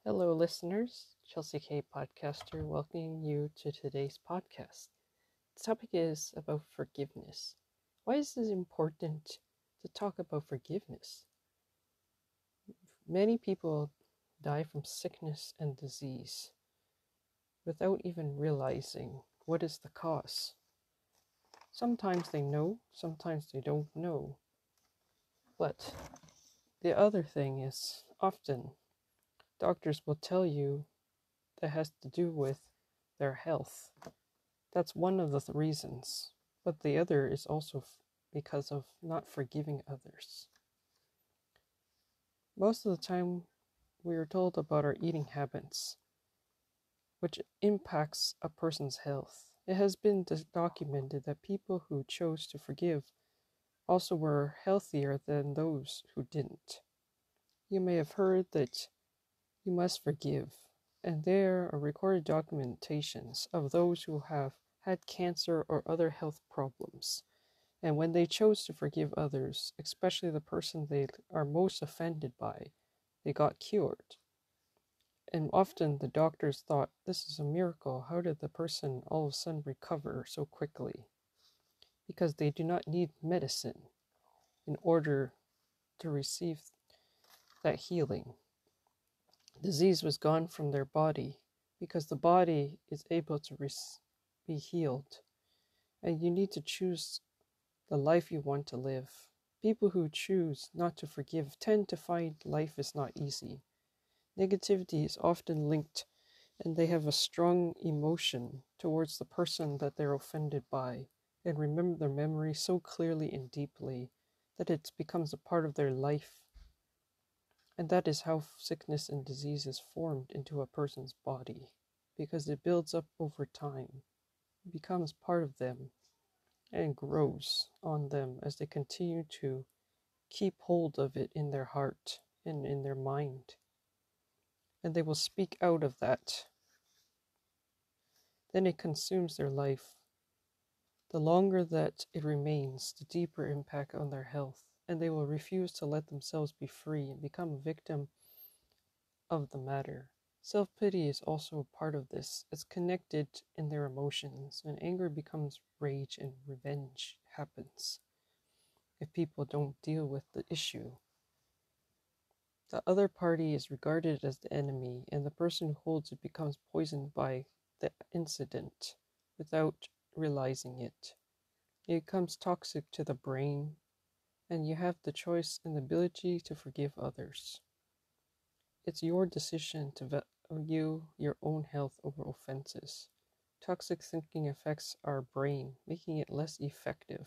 Hello, listeners. Chelsea K. Podcaster, welcoming you to today's podcast. The topic is about forgiveness. Why is it important to talk about forgiveness? Many people die from sickness and disease without even realizing what is the cause. Sometimes they know, sometimes they don't know. But the other thing is, often doctors will tell you that has to do with their health. That's one of the reasons. But the other is also because of not forgiving others. Most of the time, we are told about our eating habits, which impacts a person's health. It has been documented that people who chose to forgive also were healthier than those who didn't. You may have heard that you must forgive, and there are recorded documentations of those who have had cancer or other health problems. And when they chose to forgive others, especially the person they are most offended by, they got cured. And often the doctors thought, this is a miracle. How did the person all of a sudden recover so quickly? Because they do not need medicine in order to receive that healing. Disease was gone from their body because the body is able to be healed. And you need to choose the life you want to live. People who choose not to forgive tend to find life is not easy. Negativity is often linked, and they have a strong emotion towards the person that they're offended by, and remember their memory so clearly and deeply that it becomes a part of their life. And that is how sickness and disease is formed into a person's body, because it builds up over time, it becomes part of them, and grows on them as they continue to keep hold of it in their heart and in their mind. And they will speak out of that. Then it consumes their life. The longer that it remains, the deeper impact on their health, and they will refuse to let themselves be free and become a victim of the matter. Self-pity is also a part of this. It's connected in their emotions, and anger becomes rage and revenge happens if people don't deal with the issue. The other party is regarded as the enemy, and the person who holds it becomes poisoned by the incident without realizing it. It becomes toxic to the brain, and you have the choice and the ability to forgive others. It's your decision to value your own health over offenses. Toxic thinking affects our brain, making it less effective.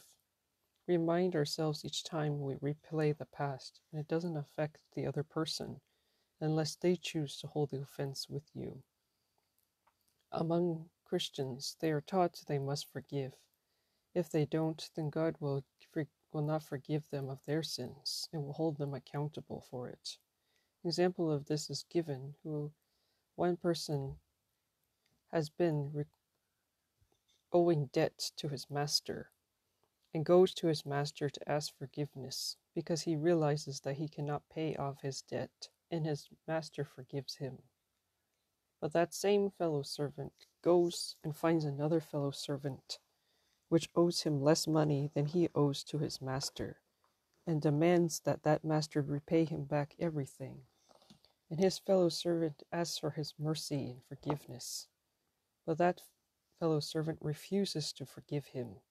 Remind ourselves each time we replay the past, and it doesn't affect the other person unless they choose to hold the offense with you. Among Christians, they are taught they must forgive. If they don't, then God will not forgive them of their sins and will hold them accountable for it. An example of this is given who one person has been owing debt to his master and goes to his master to ask forgiveness because he realizes that he cannot pay off his debt and his master forgives him. But that same fellow servant goes and finds another fellow servant which owes him less money than he owes to his master, and demands that that master repay him back everything. And his fellow servant asks for his mercy and forgiveness. But that fellow servant refuses to forgive him,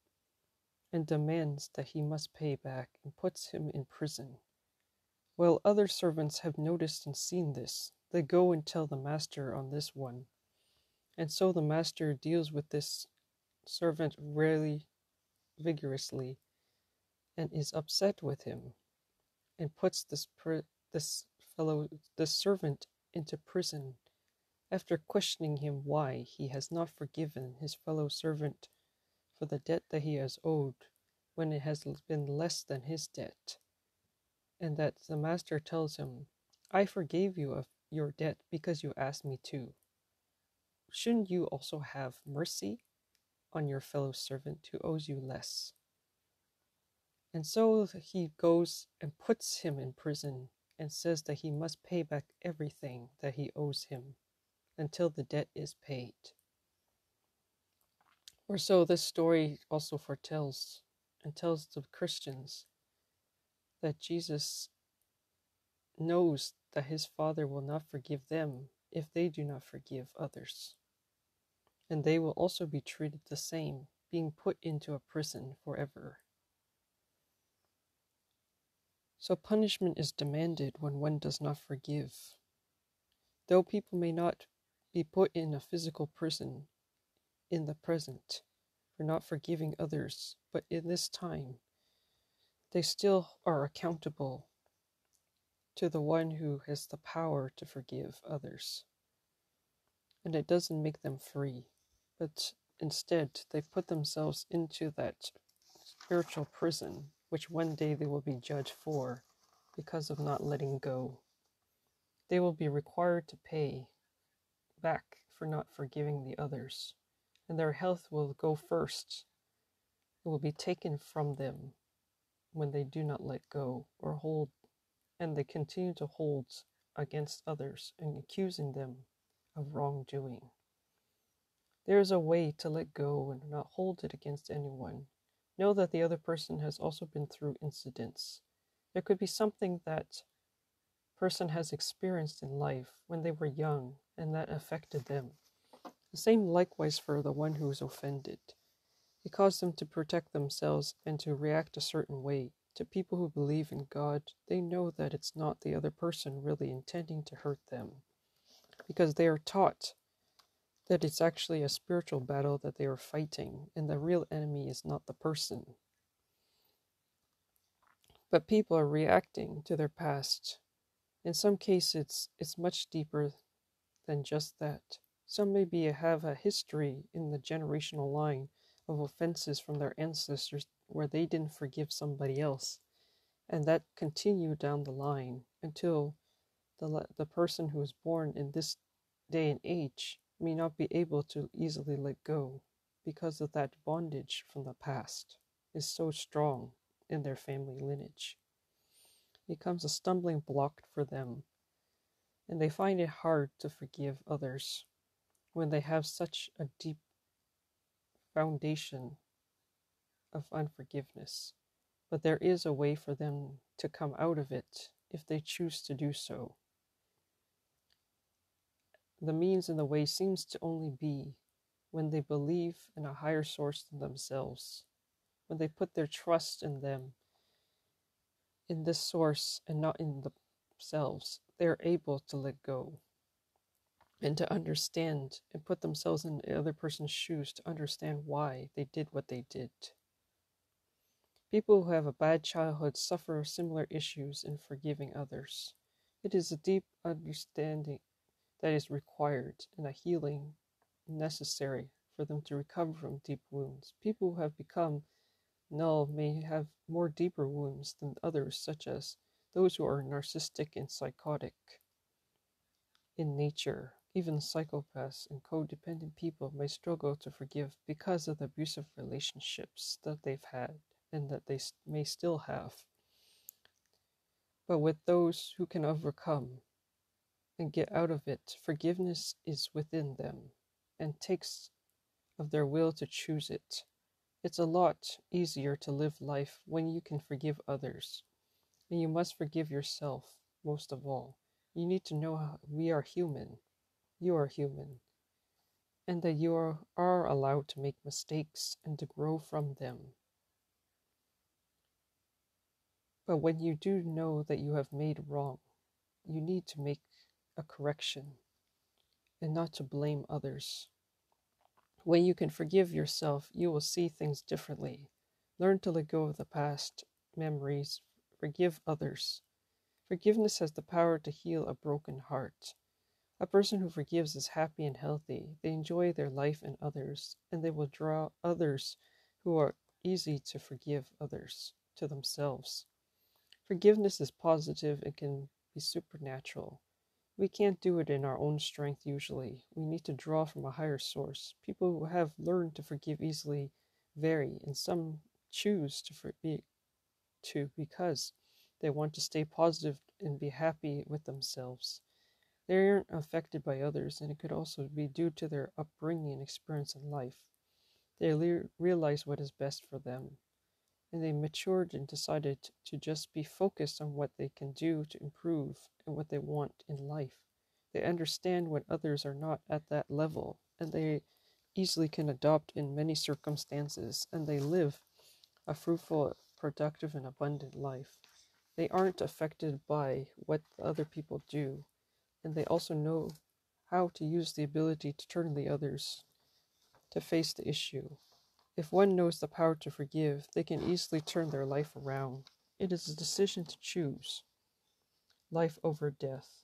and demands that he must pay back, and puts him in prison. While other servants have noticed and seen this, they go and tell the master on this one. And so the master deals with this servant really vigorously and is upset with him and puts this servant into prison after questioning him why he has not forgiven his fellow servant for the debt that he has owed when it has been less than his debt. And that the master tells him, I forgave you of your debt because you asked me to. Shouldn't you also have mercy on your fellow servant who owes you less? And so he goes and puts him in prison and says that he must pay back everything that he owes him until the debt is paid. Or so this story also foretells and tells the Christians that Jesus knows that his Father will not forgive them if they do not forgive others. And they will also be treated the same, being put into a prison forever. So punishment is demanded when one does not forgive. Though people may not be put in a physical prison in the present for not forgiving others, but in this time, they still are accountable to the one who has the power to forgive others. And it doesn't make them free, but instead they put themselves into that spiritual prison, which one day they will be judged for because of not letting go. They will be required to pay back for not forgiving the others, and their health will go first. It will be taken from them when they do not let go or hold, and they continue to hold against others and accusing them of wrongdoing. There is a way to let go and not hold it against anyone. Know that the other person has also been through incidents. There could be something that person has experienced in life when they were young and that affected them. The same likewise for the one who is offended. It caused them to protect themselves and to react a certain way. To people who believe in God, they know that it's not the other person really intending to hurt them, because they are taught that it's actually a spiritual battle that they are fighting, and the real enemy is not the person. But people are reacting to their past. In some cases, it's much deeper than just that. Some maybe have a history in the generational line of offenses from their ancestors where they didn't forgive somebody else, and that continued down the line until the person who is born in this day and age may not be able to easily let go because of that bondage from the past is so strong in their family lineage. It becomes a stumbling block for them, and they find it hard to forgive others when they have such a deep foundation of unforgiveness. But there is a way for them to come out of it if they choose to do so. The means and the way seems to only be when they believe in a higher source than themselves, when they put their trust in them, in this source and not in themselves. They are able to let go and to understand and put themselves in the other person's shoes to understand why they did what they did. People who have a bad childhood suffer similar issues in forgiving others. It is a deep understanding that is required and a healing necessary for them to recover from deep wounds. People who have become null may have more deeper wounds than others, such as those who are narcissistic and psychotic in nature. Even psychopaths and codependent people may struggle to forgive because of the abusive relationships that they've had and that they may still have. But with those who can overcome and get out of it, forgiveness is within them and takes of their will to choose it. It's a lot easier to live life when you can forgive others. And you must forgive yourself, most of all. You need to know how we are human. You are human. And that you are allowed to make mistakes and to grow from them. But when you do know that you have made wrong, you need to make a correction and not to blame others. When you can forgive yourself, you will see things differently. Learn to let go of the past memories. Forgive others. Forgiveness has the power to heal a broken heart. A person who forgives is happy and healthy. They enjoy their life and others, and they will draw others who are easy to forgive others to themselves. Forgiveness is positive and can be supernatural. We can't do it in our own strength usually. We need to draw from a higher source. People who have learned to forgive easily vary, and some choose to because They want to stay positive and be happy with themselves. They aren't affected by others, and it could also be due to their upbringing and experience in life. They realize what is best for them, and they matured and decided to just be focused on what they can do to improve and what they want in life. They understand when others are not at that level, and they easily can adopt in many circumstances, and they live a fruitful, productive, and abundant life. They aren't affected by what other people do, and they also know how to use the ability to turn the others to face the issue. If one knows the power to forgive, they can easily turn their life around. It is a decision to choose life over death.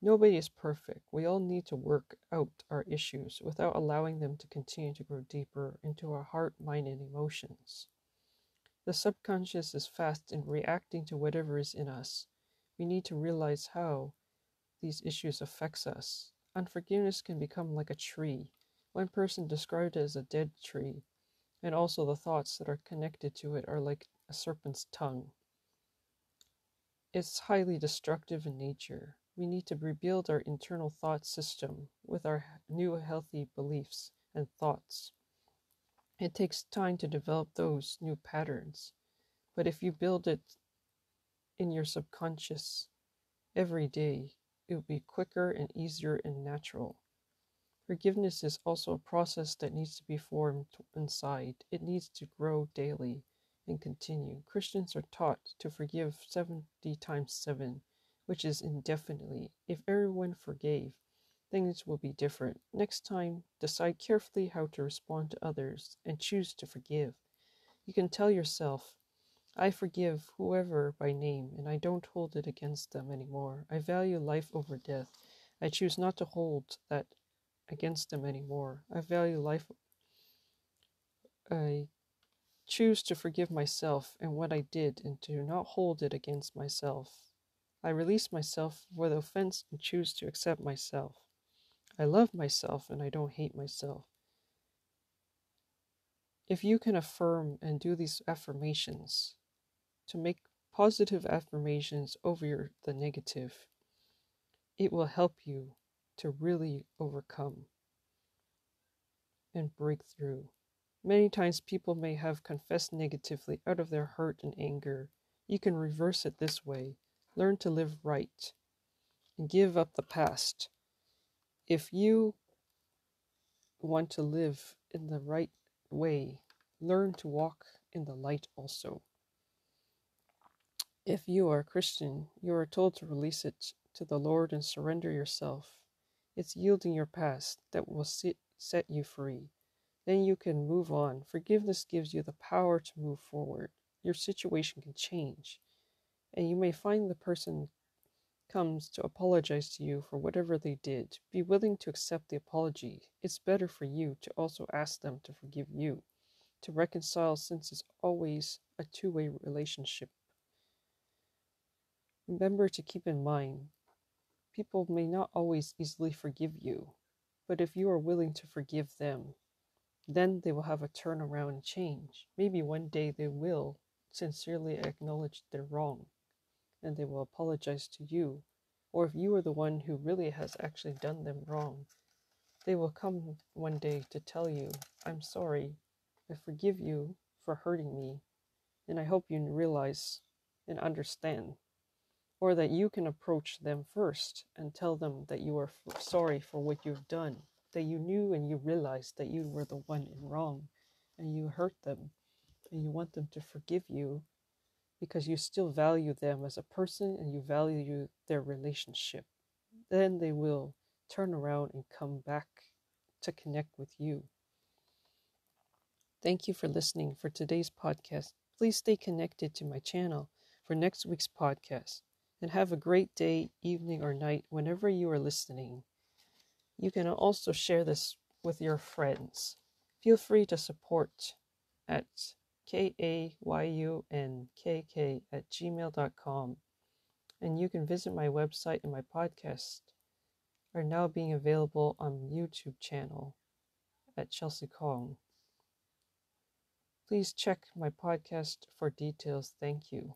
Nobody is perfect. We all need to work out our issues without allowing them to continue to grow deeper into our heart, mind, and emotions. The subconscious is fast in reacting to whatever is in us. We need to realize how these issues affects us. Unforgiveness can become like a tree. One person described it as a dead tree, and also the thoughts that are connected to it are like a serpent's tongue. It's highly destructive in nature. We need to rebuild our internal thought system with our new healthy beliefs and thoughts. It takes time to develop those new patterns, but if you build it in your subconscious every day, it will be quicker and easier and natural. Forgiveness is also a process that needs to be formed inside. It needs to grow daily and continue. Christians are taught to forgive 70 times 7, which is indefinitely. If everyone forgave, things will be different. Next time, decide carefully how to respond to others and choose to forgive. You can tell yourself, I forgive whoever by name, and I don't hold it against them anymore. I value life over death. I choose not to hold that against them anymore. I value life. I choose to forgive myself and what I did and to not hold it against myself. I release myself for the offense and choose to accept myself. I love myself and I don't hate myself. If you can affirm and do these affirmations, to make positive affirmations over the negative, it will help you to really overcome and break through. Many times people may have confessed negatively out of their hurt and anger. You can reverse it this way. Learn to live right and give up the past. If you want to live in the right way, learn to walk in the light also. If you are a Christian, you are told to release it to the Lord and surrender yourself. It's yielding your past that will set you free. Then you can move on. Forgiveness gives you the power to move forward. Your situation can change, and you may find the person comes to apologize to you for whatever they did. Be willing to accept the apology. It's better for you to also ask them to forgive you, to reconcile, since it's always a two-way relationship. Remember to keep in mind, people may not always easily forgive you, but if you are willing to forgive them, then they will have a turnaround and change. Maybe one day they will sincerely acknowledge their wrong and they will apologize to you. Or if you are the one who really has actually done them wrong, they will come one day to tell you, I'm sorry, I forgive you for hurting me, and I hope you realize and understand. Or that you can approach them first and tell them that you are sorry for what you've done, that you knew and you realized that you were the one in wrong and you hurt them and you want them to forgive you because you still value them as a person and you value their relationship. Then they will turn around and come back to connect with you. Thank you for listening for today's podcast. Please stay connected to my channel for next week's podcast. And have a great day, evening, or night whenever you are listening. You can also share this with your friends. Feel free to support at kayunkk@gmail.com. And you can visit my website, and my podcast are now being available on YouTube channel at Chelsea Kong. Please check my podcast for details. Thank you.